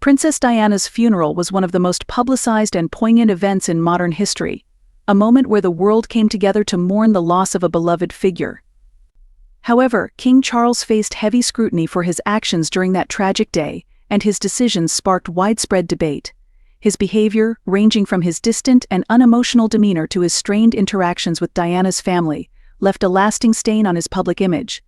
Princess Diana's funeral was one of the most publicized and poignant events in modern history, a moment where the world came together to mourn the loss of a beloved figure. However, King Charles faced heavy scrutiny for his actions during that tragic day, and his decisions sparked widespread debate. His behavior, ranging from his distant and unemotional demeanor to his strained interactions with Diana's family, left a lasting stain on his public image.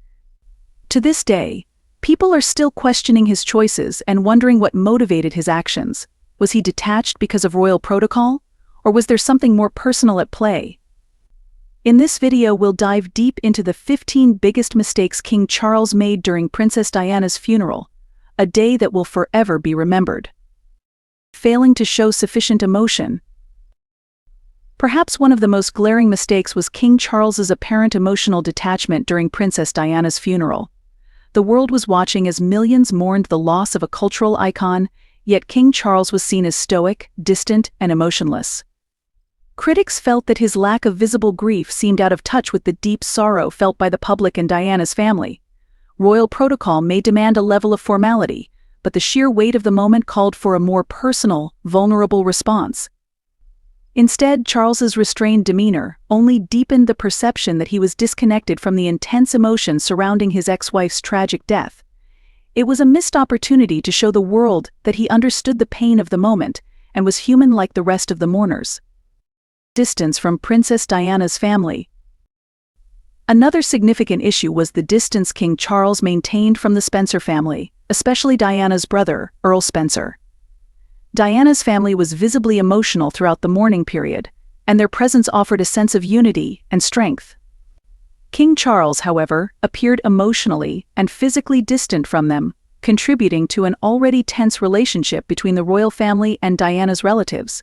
To this day, people are still questioning his choices and wondering what motivated his actions. Was he detached because of royal protocol, or was there something more personal at play? In this video, we'll dive deep into the 15 biggest mistakes King Charles made during Princess Diana's funeral, a day that will forever be remembered. Failing to show sufficient emotion. Perhaps one of the most glaring mistakes was King Charles's apparent emotional detachment during Princess Diana's funeral. The world was watching as millions mourned the loss of a cultural icon, yet King Charles was seen as stoic, distant, and emotionless. Critics felt that his lack of visible grief seemed out of touch with the deep sorrow felt by the public and Diana's family. Royal protocol may demand a level of formality, but the sheer weight of the moment called for a more personal, vulnerable response. Instead, Charles's restrained demeanor only deepened the perception that he was disconnected from the intense emotion surrounding his ex-wife's tragic death. It was a missed opportunity to show the world that he understood the pain of the moment and was human like the rest of the mourners. Distance from Princess Diana's family. Another significant issue was the distance King Charles maintained from the Spencer family, especially Diana's brother, Earl Spencer. Diana's family was visibly emotional throughout the mourning period, and their presence offered a sense of unity and strength. King Charles, however, appeared emotionally and physically distant from them, contributing to an already tense relationship between the royal family and Diana's relatives.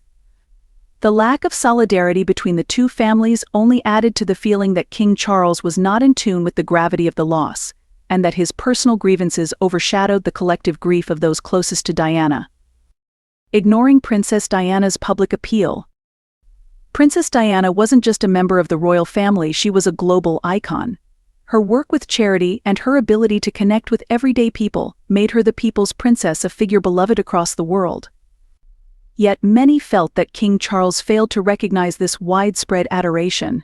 The lack of solidarity between the two families only added to the feeling that King Charles was not in tune with the gravity of the loss, and that his personal grievances overshadowed the collective grief of those closest to Diana. Ignoring Princess Diana's public appeal. Princess Diana wasn't just a member of the royal family, she was a global icon. Her work with charity and her ability to connect with everyday people made her the people's princess, a figure beloved across the world. Yet many felt that King Charles failed to recognize this widespread adoration.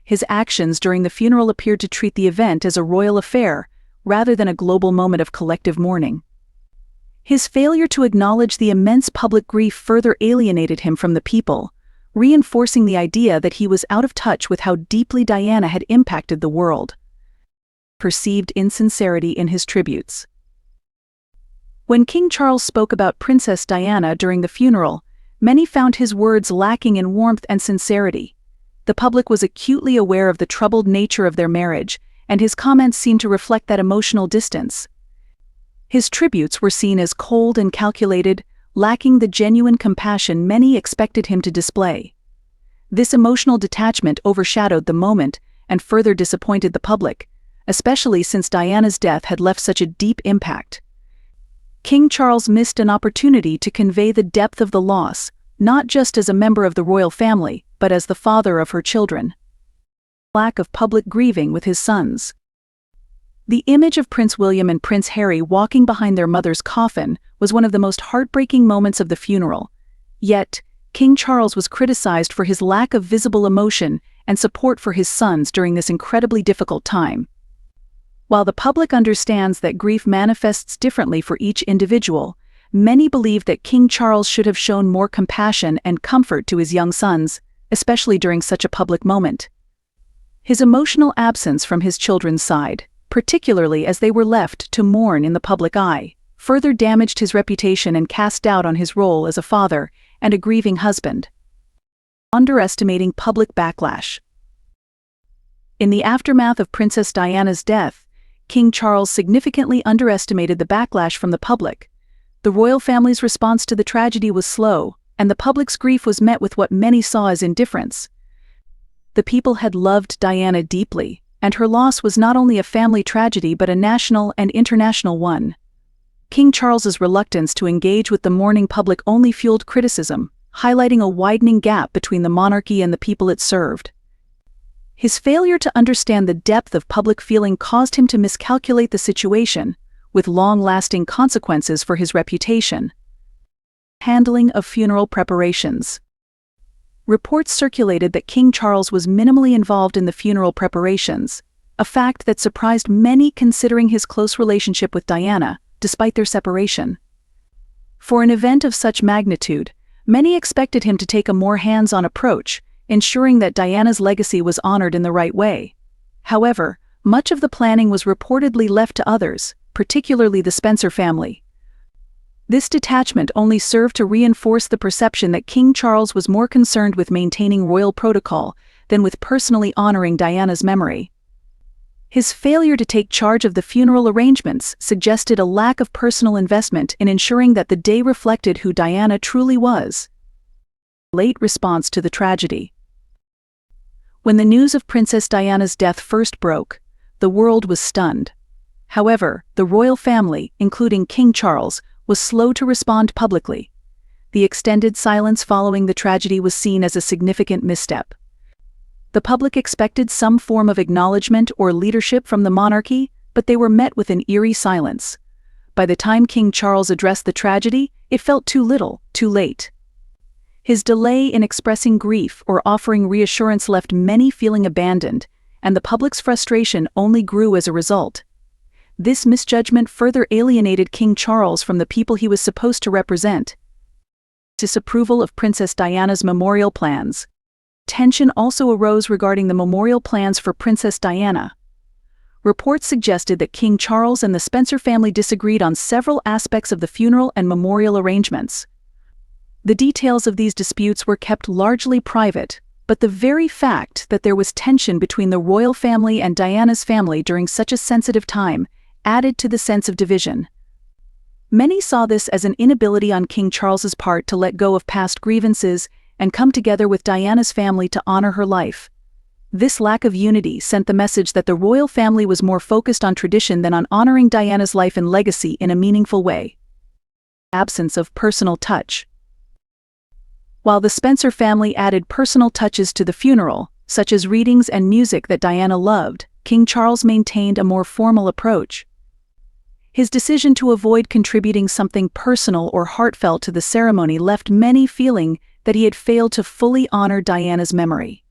His actions during the funeral appeared to treat the event as a royal affair, rather than a global moment of collective mourning. His failure to acknowledge the immense public grief further alienated him from the people, reinforcing the idea that he was out of touch with how deeply Diana had impacted the world. Perceived insincerity in his tributes. When King Charles spoke about Princess Diana during the funeral, many found his words lacking in warmth and sincerity. The public was acutely aware of the troubled nature of their marriage, and his comments seemed to reflect that emotional distance. His tributes were seen as cold and calculated, lacking the genuine compassion many expected him to display. This emotional detachment overshadowed the moment and further disappointed the public, especially since Diana's death had left such a deep impact. King Charles missed an opportunity to convey the depth of the loss, not just as a member of the royal family, but as the father of her children. Lack of public grieving with his sons. The image of Prince William and Prince Harry walking behind their mother's coffin was one of the most heartbreaking moments of the funeral. Yet, King Charles was criticized for his lack of visible emotion and support for his sons during this incredibly difficult time. While the public understands that grief manifests differently for each individual, many believe that King Charles should have shown more compassion and comfort to his young sons, especially during such a public moment. His emotional absence from his children's side, particularly as they were left to mourn in the public eye, further damaged his reputation and cast doubt on his role as a father and a grieving husband. Underestimating public backlash. In the aftermath of Princess Diana's death, King Charles significantly underestimated the backlash from the public. The royal family's response to the tragedy was slow, and the public's grief was met with what many saw as indifference. The people had loved Diana deeply, and her loss was not only a family tragedy but a national and international one. King Charles's reluctance to engage with the mourning public only fueled criticism, highlighting a widening gap between the monarchy and the people it served. His failure to understand the depth of public feeling caused him to miscalculate the situation, with long-lasting consequences for his reputation. Handling of funeral preparations. Reports circulated that King Charles was minimally involved in the funeral preparations, a fact that surprised many considering his close relationship with Diana, despite their separation. For an event of such magnitude, many expected him to take a more hands-on approach, ensuring that Diana's legacy was honored in the right way. However, much of the planning was reportedly left to others, particularly the Spencer family. This detachment only served to reinforce the perception that King Charles was more concerned with maintaining royal protocol than with personally honoring Diana's memory. His failure to take charge of the funeral arrangements suggested a lack of personal investment in ensuring that the day reflected who Diana truly was. Late response to the tragedy. When the news of Princess Diana's death first broke, the world was stunned. However, the royal family, including King Charles, was slow to respond publicly. The extended silence following the tragedy was seen as a significant misstep. The public expected some form of acknowledgement or leadership from the monarchy, but they were met with an eerie silence. By the time King Charles addressed the tragedy, it felt too little, too late. His delay in expressing grief or offering reassurance left many feeling abandoned, and the public's frustration only grew as a result. This misjudgment further alienated King Charles from the people he was supposed to represent. Disapproval of Princess Diana's memorial plans. Tension also arose regarding the memorial plans for Princess Diana. Reports suggested that King Charles and the Spencer family disagreed on several aspects of the funeral and memorial arrangements. The details of these disputes were kept largely private, but the very fact that there was tension between the royal family and Diana's family during such a sensitive time added to the sense of division. Many saw this as an inability on King Charles's part to let go of past grievances and come together with Diana's family to honor her life. This lack of unity sent the message that the royal family was more focused on tradition than on honoring Diana's life and legacy in a meaningful way. Absence of personal touch. While the Spencer family added personal touches to the funeral, such as readings and music that Diana loved, King Charles maintained a more formal approach. His decision to avoid contributing something personal or heartfelt to the ceremony left many feeling that he had failed to fully honor Diana's memory.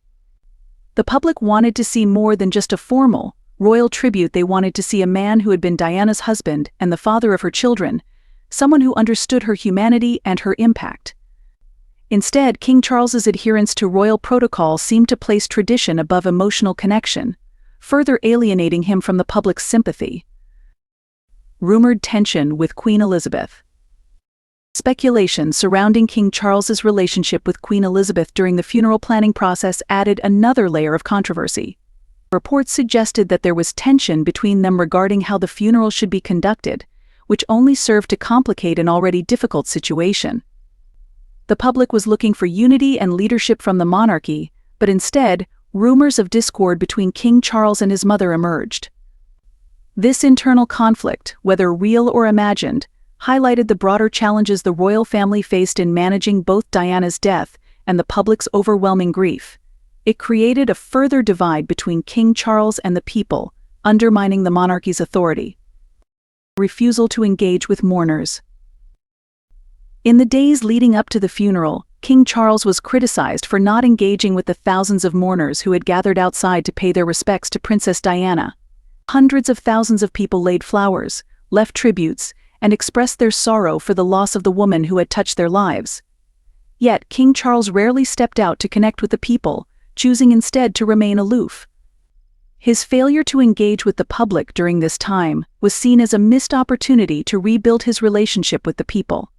The public wanted to see more than just a formal, royal tribute. They wanted to see a man who had been Diana's husband and the father of her children, someone who understood her humanity and her impact. Instead, King Charles's adherence to royal protocol seemed to place tradition above emotional connection, further alienating him from the public's sympathy. Rumored tension with Queen Elizabeth. Speculation surrounding King Charles's relationship with Queen Elizabeth during the funeral planning process added another layer of controversy. Reports suggested that there was tension between them regarding how the funeral should be conducted, which only served to complicate an already difficult situation. The public was looking for unity and leadership from the monarchy, but instead, rumors of discord between King Charles and his mother emerged. This internal conflict, whether real or imagined, highlighted the broader challenges the royal family faced in managing both Diana's death and the public's overwhelming grief. It created a further divide between King Charles and the people, undermining the monarchy's authority. Refusal to engage with mourners. In the days leading up to the funeral, King Charles was criticized for not engaging with the thousands of mourners who had gathered outside to pay their respects to Princess Diana. Hundreds of thousands of people laid flowers, left tributes, and expressed their sorrow for the loss of the woman who had touched their lives. Yet, King Charles rarely stepped out to connect with the people, choosing instead to remain aloof. His failure to engage with the public during this time was seen as a missed opportunity to rebuild his relationship with the people,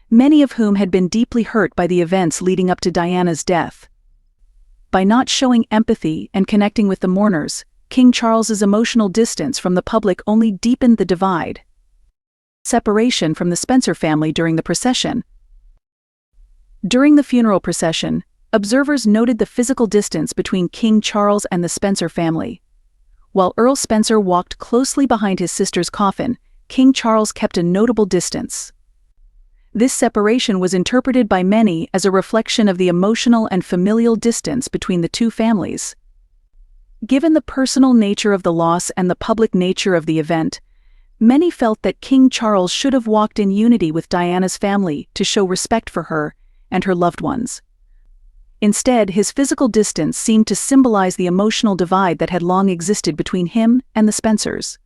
many of whom had been deeply hurt by the events leading up to Diana's death. By not showing empathy and connecting with the mourners, King Charles's emotional distance from the public only deepened the divide. Separation from the Spencer family during the procession. During the funeral procession, observers noted the physical distance between King Charles and the Spencer family. While Earl Spencer walked closely behind his sister's coffin, King Charles kept a notable distance. This separation was interpreted by many as a reflection of the emotional and familial distance between the two families. Given the personal nature of the loss and the public nature of the event, Many felt that King Charles should have walked in unity with Diana's family to show respect for her and her loved ones. Instead, his physical distance seemed to symbolize the emotional divide that had long existed between him and the Spencers.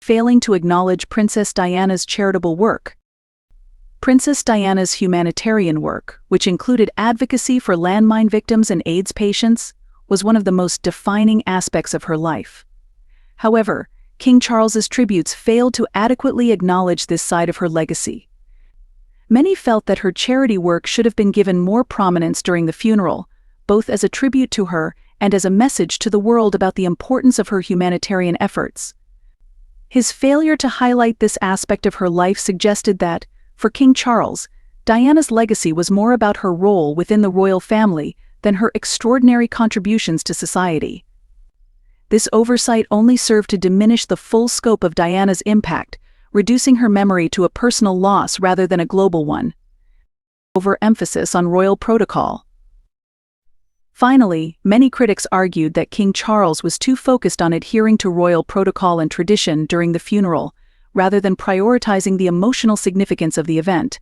Failing to acknowledge Princess Diana's charitable work. Princess Diana's humanitarian work, which included advocacy for landmine victims and AIDS patients, was one of the most defining aspects of her life. However, King Charles's tributes failed to adequately acknowledge this side of her legacy. Many felt that her charity work should have been given more prominence during the funeral, both as a tribute to her and as a message to the world about the importance of her humanitarian efforts. His failure to highlight this aspect of her life suggested that, for King Charles, Diana's legacy was more about her role within the royal family than her extraordinary contributions to society. This oversight only served to diminish the full scope of Diana's impact, reducing her memory to a personal loss rather than a global one. Overemphasis on royal protocol. Finally, many critics argued that King Charles was too focused on adhering to royal protocol and tradition during the funeral, rather than prioritizing the emotional significance of the event.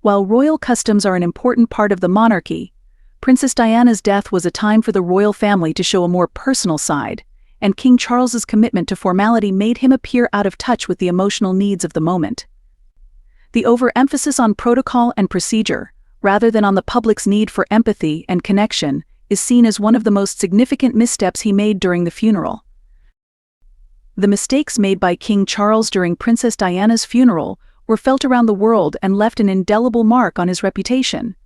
While royal customs are an important part of the monarchy, Princess Diana's death was a time for the royal family to show a more personal side, and King Charles's commitment to formality made him appear out of touch with the emotional needs of the moment. The overemphasis on protocol and procedure, rather than on the public's need for empathy and connection, is seen as one of the most significant missteps he made during the funeral. The mistakes made by King Charles during Princess Diana's funeral were felt around the world and left an indelible mark on his reputation.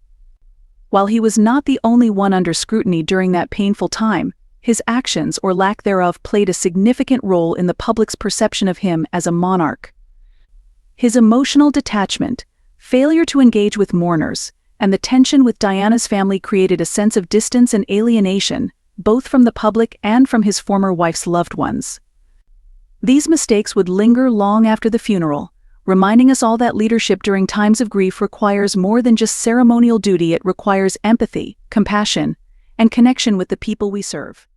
While he was not the only one under scrutiny during that painful time, his actions or lack thereof played a significant role in the public's perception of him as a monarch. His emotional detachment, failure to engage with mourners, and the tension with Diana's family created a sense of distance and alienation, both from the public and from his former wife's loved ones. These mistakes would linger long after the funeral, reminding us all that leadership during times of grief requires more than just ceremonial duty. It requires empathy, compassion, and connection with the people we serve.